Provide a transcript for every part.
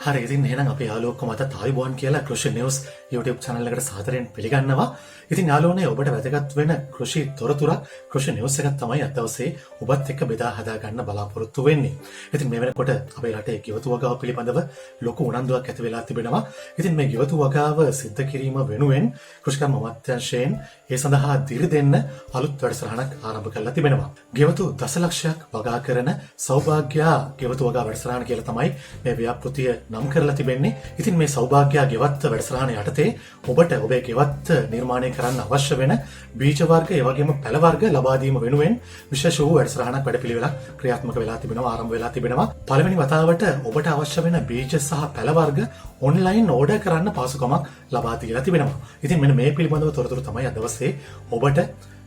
හරි ඉතින් එහෙනම් අපේ යාළුවෝ මත තායිබෝන් කියලා කෘෂි නිවුස් YouTube channel එකට සාදරයෙන් පිළිගන්නවා. ඉතින් යාළුවනේ ඔබට වැදගත් වෙන කෘෂි තොරතුරක් කෘෂි නිවුස් එකක් තමයි අද දවසේ ඔබත් එක්ක බෙදා හදා ගන්න බලාපොරොත්තු වෙන්නේ. ඉතින් මේ වෙනකොට අපේ රටේ ගෙවතු වගාව පිළිබඳව ලොකු උනන්දුවක් ඇති වෙලා තිබෙනවා. ඉතින් මේ ගෙවතු වගාව සිද්ධ කිරීම වෙනුවෙන් කෘෂිකර්ම අමාත්‍යාංශයෙන් ඒ සඳහා දිරි දෙන්න අලුත් වැඩසටහනක් ආරම්භ කරලා තිබෙනවා. ගෙවතු දශලක්ෂයක් වගා කරන සෞභාග්‍ය ගෙවතු වගා වැඩසටහන කියලා තමයි මේ ව්‍යාපෘතිය නම් කරලා තිබෙන්නේ. ඉතින් මේ සෞභාග්‍ය ගෙවත් වැඩසටහන යටතේ ඔබට ඔබේ ගෙවත් නිර්මාණය කරන්න අවශ්‍ය වෙන බීජ වර්ග ඒ වගේම පැල වර්ග ලබා දීම වෙනුවෙන් විශේෂ වූ වැඩසටහනක් වැඩපිළිවෙලක් ක්‍රියාත්මක වෙලා තිබෙනවා, ආරම්භ වෙලා තිබෙනවා. පළවෙනි වතාවට ඔබට අවශ්‍ය වෙන බීජ සහ පැල වර්ග ඔන්ලයින් ඕඩර් කරන්න පහසුකමක් ලබා දීලා තිබෙනවා. ඉතින් මෙන්න මේ පිළිබඳව තොරතුරු තමයි අද දවසේ ඔබට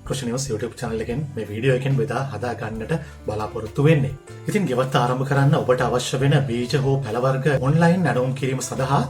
කෘෂි නිවුස් YouTube channel එකෙන් මේ වීඩියෝ එකෙන් බෙදා හදා ගන්නට බලාපොරොත්තු වෙන්නේ. ඉතින් ගෙවත් ආරම්භ කරන්න ඔබට අවශ්‍ය වෙන බීජ හෝ පැල වර්ග ඔන්ලයින් අඩවුන් කිරීම සඳහා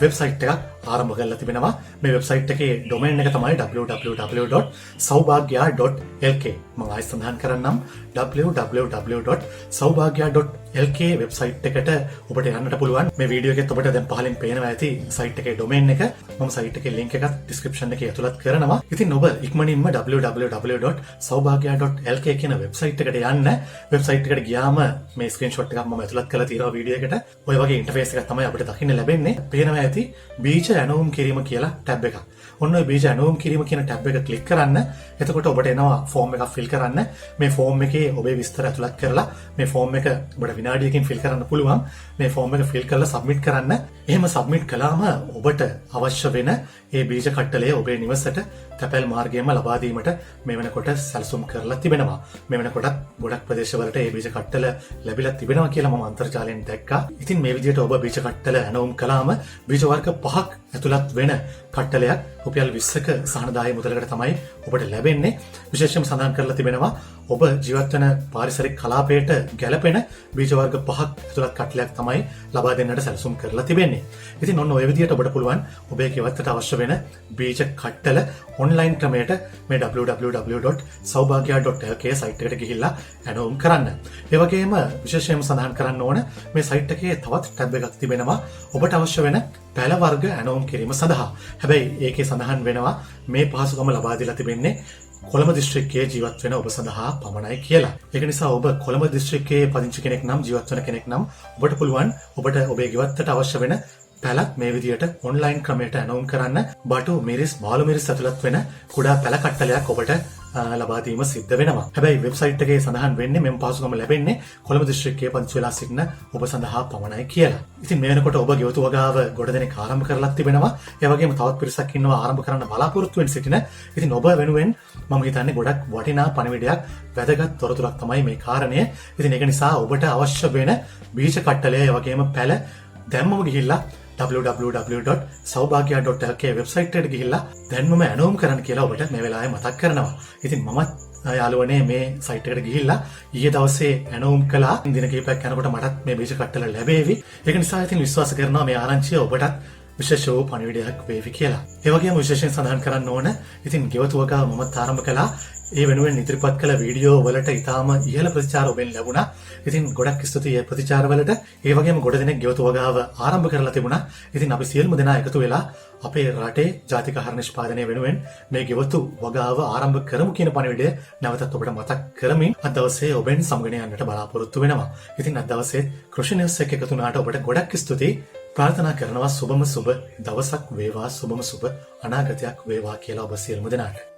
වෙබ්සයිට් එකක් ආරම්භ කරලා තිබෙනවා. මේ වෙබ්සයිට් එකේ ඩොමේන් එක තමයි www.saubagya.lk. මම ආයෙ සඳහන් කරන්නම් www.saubagya.lk වෙබ්සයිට් එකට ඔබට යන්නට පුළුවන්. මේ වීඩියෝ එකෙත් ඔබට දැන් පහලින් පේනවා ඇති සයිට් එකේ ඩොමේන් එක. මම සයිට් එකේ ලින්ක් එකත් ඩිස්ක්‍රිප්ෂන් එකේ ඇතුළත් කරනවා. ඉතින් ඔබ ඉක්මනින්ම www.saubagya.lk කියන වෙබ්සයිට් එකට යන්න. වෙබ්සයිට් එකට ගියාම මේ ස්ක්‍රීන්ෂොට් එකක් මම ඇතුළත් කරලා තියෙනවා වීඩියෝ එකට. ඔය වගේ ඉන්ටර්ෆේස් එකක් තමයි අපිට දකින්න ලැබෙන්නේ. පේනවා ඇති බීජ ඇනවුම් කිරීම කියලා ටැබ් එකක්. ඔන්න ඔය බීජ ඇනවුම් කිරීම කියන ටැබ් එක ක්ලික් කරන්න. එතකොට ඔබට එනවා ෆෝම් එකක් ෆිල් කරන්න. මේ ෆෝම් එකේ ඔබේ විස්තර ඇතුළත් කරලා මේ ෆෝම් එක ඔබට විනාඩියකින් ෆිල් කරන්න පුළුවන්. මේ ෆෝම් එක ෆිල් කරලා සබ්මිට් කරන්න. එහෙම සබ්මිට් කළාම ඔබට අවශ්‍ය වෙන ඒ බීජ කට්ටලය ඔබේ නිවසට තැපැල් මාර්ගයෙන්ම ලබා දීමට මේ වෙනකොට සැලසුම් කරලා තිබෙනවා. මේ වෙනකොටත් ගොඩක් ප්‍රදේශවලට මේ බීජ කට්ටල ලැබිලා තිබෙනවා කියලා මම අන්තර්ජාලයෙන් දැක්කා. ඉතින් මේ විදිහට ඔබ බීජ කට්ටල ඇනවුම් කළාම බීජ වර්ග 5ක් ඇතුළත් වෙන කට්ටලයක් රුපියල් 20ක සහනදායී මුදලකට තමයි ඔබට ලැබෙන්නේ. විශේෂයෙන්ම සඳහන් කරලා තිබෙනවා ඔබ ජීවත් වෙන පාරිසරික කලාපයට ගැළපෙන බීජ වර්ග 5ක් ඇතුළත් කට්ටලයක් තමයි ලබා දෙන්නට සැලසුම් කරලා තිබෙන්නේ. ඉතින් ඔන්න ඔය විදිහට ඔබට පුළුවන් ඔබේ ගෙවත්තට අවශ්‍ය වෙන බීජ කට්ටල ඔන්ලයින් ක්‍රමයට මේ www.saubagya.lk සයිට් එකට ගිහිල්ලා ඇනවුම් කරන්න. ඒ වගේම විශේෂයෙන්ම සඳහන් කරන්න ඕන මේ සයිට් එකේ තවත් ටැබ් එකක් තිබෙනවා ඔබට අවශ්‍ය වෙන පැල වර්ග ඇනවුම් කිරීම සඳහා. හැබැයි ඒකේ සඳහන් වෙනවා මේ පහසුකම ලබා දීලා තිබෙන්නේ කොළඹ දිස්ත්‍රික්කයේ ජීවත් වෙන ඔබ සඳහා පමණයි කියලා. ඒක නිසා ඔබ කොළඹ දිස්ත්‍රික්කයේ පදිංචි කෙනෙක් නම් ජීවත් වෙන කෙනෙක් නම් ඔබට පුළුවන් ඔබට ඔබේ ගෙවත්තට අවශ්‍ය වෙන පැලත් මේ විදියට ඔන්ලයින් ක්‍රමයට ඇනවුම් කරන්න. බටු මිරිස් මාළු මිරිස් ඇතුළත් වෙන කුඩා පැල කට්ටලයක් ඔබට ලබා දීම සිද්ධ වෙනවා. හැබැයි වෙබ්සයිට් එකේ සඳහන් වෙන්නේ මෙම පහසුකම ලැබෙන්නේ කොළඹ දිස්ත්‍රික්කයේ පදිංචි වෙලා සිටින ඔබ සඳහා පමණයි කියලා. ඉතින් මේ වෙනකොට ඔබ ගෙවතු වගාව ගොඩ දෙනෙක් ආරම්භ කරලා තිබෙනවා. ඒ වගේම තවත් පිරිසක් ඉන්නවා ආරම්භ කරන්න බලාපොරොත්තු වෙන සිටින. ඉතින් ඔබ වෙනුවෙන් මම හිතන්නේ ගොඩක් වටිනා පණිවිඩයක් වැදගත් තොරතුරක් තමයි මේ කාරණය. ඉතින් ඒක නිසා ඔබට අවශ්‍ය වෙන බීජ කට්ටලය ඒ වගේම පැල දැම්මම ගිහිල්ලා www.saubagya.lk වෙබ්සයිට් එකට ගිහිල්ලා දැන්මම ඇනවුම් කරන්න කියලා ඔබට මේ වෙලාවේ මතක් කරනවා. ඉතින් මමත් යාළුවනේ මේ සයිට් එකට ගිහිල්ලා ඊයේ දවසේ ඇනවුම් කළා. දින කිහිපයක් යනකොට මටත් මේ බීජ කට්ටල ලැබේවි. ඒක නිසා ඉතින් විශ්වාස කරනවා මේ ආරංචිය ඔබටත් විශේෂ වූ පණිවිඩයක් වේවි කියලා. ඒ වගේම විශේෂයෙන් සඳහන් කරන්න ඕන ඉතින් ගෙවතු වගාව මමත් ආරම්භ කළා. ඒ වෙනුවෙන් ඉදිරිපත් කළ වීඩියෝ වලට ඉතාම ඉහළ ප්‍රතිචාර ඔබෙන් ලැබුණා. ඉතින් ගොඩක් ස්තුතියි ඒ ප්‍රතිචාර වලට. ඒ වගේම ගොඩ දෙනෙක් ගෙවතු වගාව ආරම්භ කරලා තිබුණා. ඉතින් අපි සියලුම දෙනා එකතු වෙලා අපේ රටේ ජාතික ආහාර නිෂ්පාදනය වෙනුවෙන් මේ ගෙවතු වගාව ආරම්භ කරමු කියන පණිවිඩය නැවතත් ඔබට මතක් කරමින් අද දවසේ ඔබෙන් සමගන යන්නට බලාපොරොත්තු වෙනවා. ඉතින් අද දවසේ කෘෂි නිවුස් එක එකතු වුණාට ඔබට ගොඩක් ස්තුතියි. ප්‍රාර්ථනා කරනවා සුබම සුබ දවසක් වේවා, සුබම සුබ අනාගතයක් වේවා කියලා ඔබ සියලුම දෙනාට.